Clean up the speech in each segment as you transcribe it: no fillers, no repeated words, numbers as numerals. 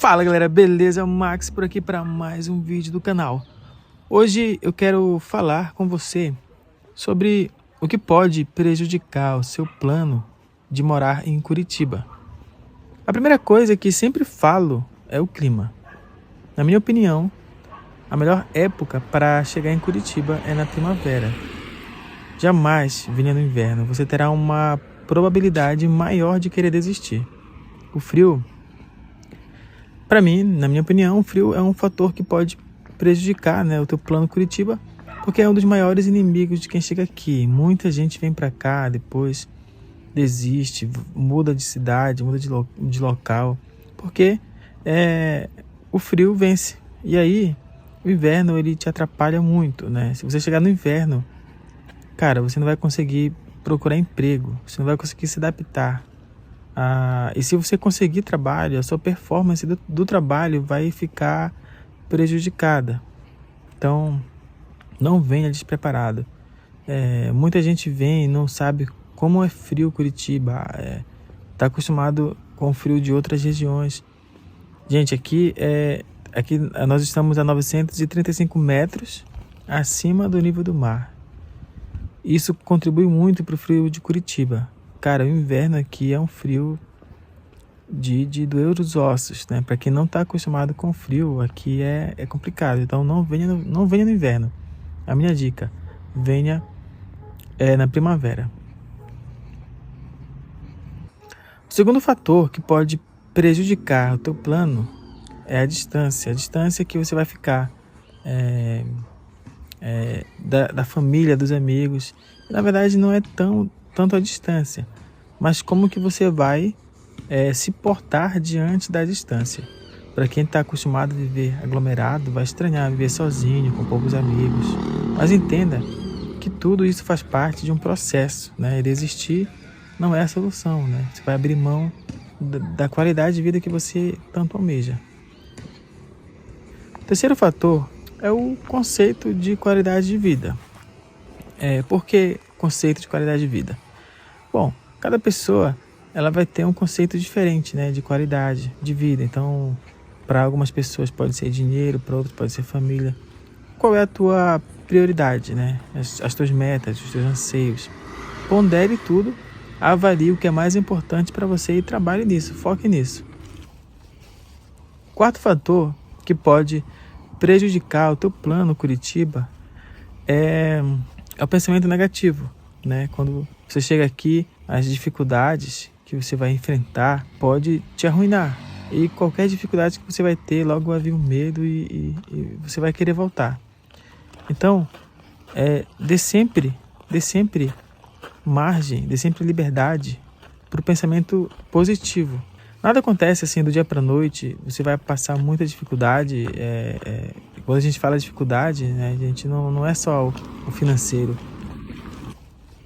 Fala galera, beleza? Max por aqui para mais um vídeo do canal. Hoje eu quero falar com você sobre o que pode prejudicar o seu plano de morar em Curitiba. A primeira coisa que sempre falo é o clima. Na minha opinião, a melhor época para chegar em Curitiba é na primavera. Jamais venha no inverno, você terá uma probabilidade maior de querer desistir. O frio, para mim, na minha opinião, o frio é um fator que pode prejudicar, o teu plano Curitiba, porque é um dos maiores inimigos de quem chega aqui. Muita gente vem para cá, depois desiste, muda de cidade, muda de local, porque o frio vence. E aí, o inverno ele te atrapalha muito, né? Se você chegar no inverno, cara, você não vai conseguir procurar emprego, você não vai conseguir se adaptar. E se você conseguir trabalho, a sua performance do trabalho vai ficar prejudicada. Então, não venha despreparado. Muita gente vem e não sabe como é frio Curitiba. Está acostumado com o frio de outras regiões. Gente, aqui nós estamos a 935 metros acima do nível do mar. Isso contribui muito para o frio de Curitiba. Cara, o inverno aqui é um frio de doer os ossos, né? Para quem não está acostumado com frio, aqui é complicado. Então não venha no inverno. A minha dica, venha na primavera. O segundo fator que pode prejudicar o teu plano é a distância. A distância que você vai ficar da família, dos amigos. Na verdade, não é tanto a distância, mas como que você vai se portar diante da distância. Para quem está acostumado a viver aglomerado, vai estranhar viver sozinho, com poucos amigos. Mas entenda que tudo isso faz parte de um processo, né? E desistir não é a solução, né? Você vai abrir mão da qualidade de vida que você tanto almeja. O terceiro fator é o conceito de qualidade de vida. Por que conceito de qualidade de vida? Bom, cada pessoa ela vai ter um conceito diferente, né, de qualidade de vida. Então, para algumas pessoas pode ser dinheiro, para outras pode ser família. Qual é a tua prioridade, né? As tuas metas, os teus anseios. Pondere tudo, avalie o que é mais importante para você e trabalhe nisso, foque nisso. Quarto fator que pode prejudicar o teu plano Curitiba é o pensamento negativo, né? Quando você chega aqui, as dificuldades que você vai enfrentar pode te arruinar. E qualquer dificuldade que você vai ter, logo vai vir o medo e você vai querer voltar. Então, dê sempre margem, dê sempre liberdade para o pensamento positivo. Nada acontece assim do dia para a noite, você vai passar muita dificuldade. Quando a gente fala de dificuldade, né, a gente não é só o financeiro.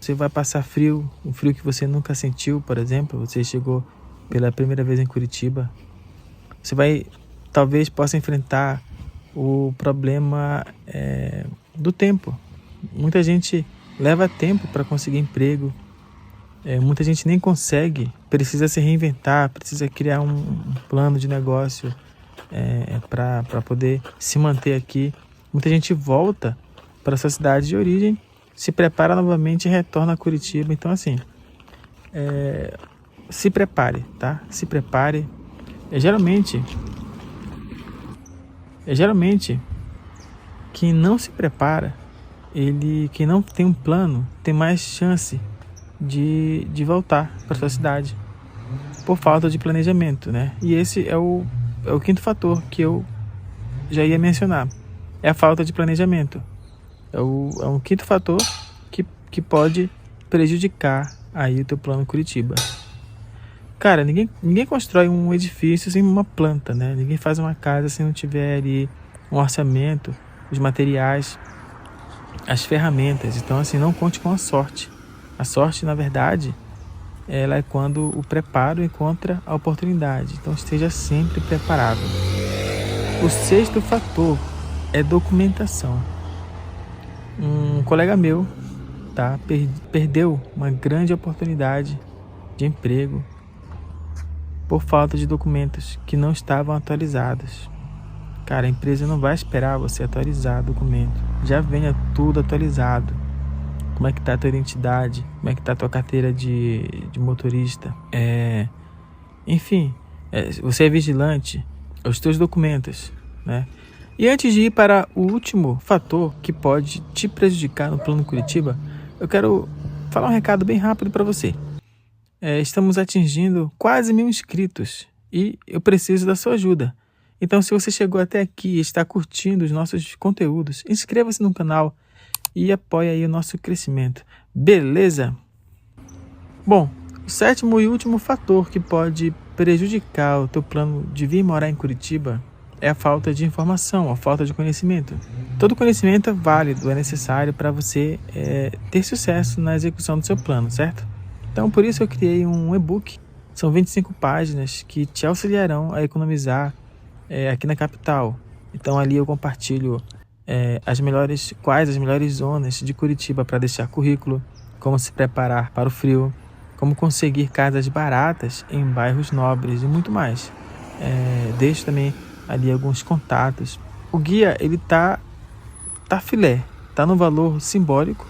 Você vai passar frio, um frio que você nunca sentiu, por exemplo. Você chegou pela primeira vez em Curitiba. Você talvez possa enfrentar o problema do tempo. Muita gente leva tempo para conseguir emprego. Muita gente nem consegue, precisa se reinventar, precisa criar um plano de negócio para poder se manter aqui. Muita gente volta para sua cidade de origem, se prepara novamente e retorna a Curitiba. Então, assim, se prepare, tá? Se prepare. Geralmente, quem não se prepara, quem não tem um plano, tem mais chance de voltar para sua cidade por falta de planejamento, né? E esse é o quinto fator que eu já ia mencionar. É a falta de planejamento. É um quinto fator que pode prejudicar aí o teu plano Curitiba. Cara, ninguém constrói um edifício sem uma planta, né? Ninguém faz uma casa se não tiver ali um orçamento, os materiais, as ferramentas. Então, assim, não conte com a sorte. A sorte, na verdade, ela é quando o preparo encontra a oportunidade. Então, esteja sempre preparado. O sexto fator é documentação. Um colega meu, perdeu uma grande oportunidade de emprego por falta de documentos que não estavam atualizados. Cara, a empresa não vai esperar você atualizar o documento. Já venha tudo atualizado. Como é que tá a tua identidade? Como é que tá a tua carteira de motorista? Enfim, você é vigilante, os teus documentos, né? E antes de ir para o último fator que pode te prejudicar no Plano Curitiba, eu quero falar um recado bem rápido para você. Estamos atingindo quase 1.000 inscritos e eu preciso da sua ajuda. Então, se você chegou até aqui e está curtindo os nossos conteúdos, inscreva-se no canal e apoie aí o nosso crescimento. Beleza? Bom, o sétimo e último fator que pode prejudicar o teu plano de vir morar em Curitiba é a falta de informação, a falta de conhecimento. Todo conhecimento é válido, é necessário para você ter sucesso na execução do seu plano, certo? Então, por isso eu criei um e-book. São 25 páginas que te auxiliarão a economizar aqui na capital. Então, ali eu compartilho as melhores zonas de Curitiba para deixar currículo, como se preparar para o frio, como conseguir casas baratas em bairros nobres e muito mais. Deixo também ali alguns contatos. O guia, ele tá filé, tá no valor simbólico.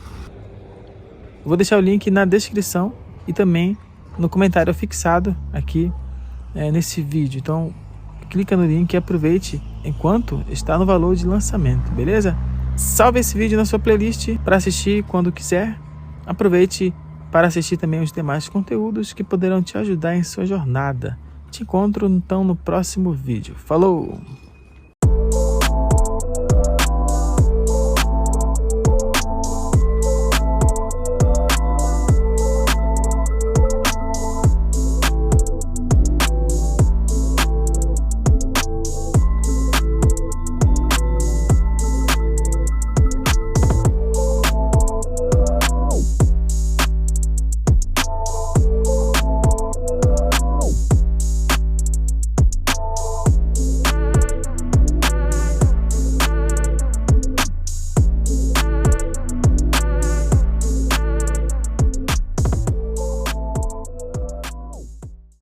Vou deixar o link na descrição e também no comentário fixado aqui nesse vídeo. Então, clica no link e aproveite enquanto está no valor de lançamento, beleza? Salve esse vídeo na sua playlist para assistir quando quiser. Aproveite para assistir também os demais conteúdos que poderão te ajudar em sua jornada. Te encontro então no próximo vídeo. Falou!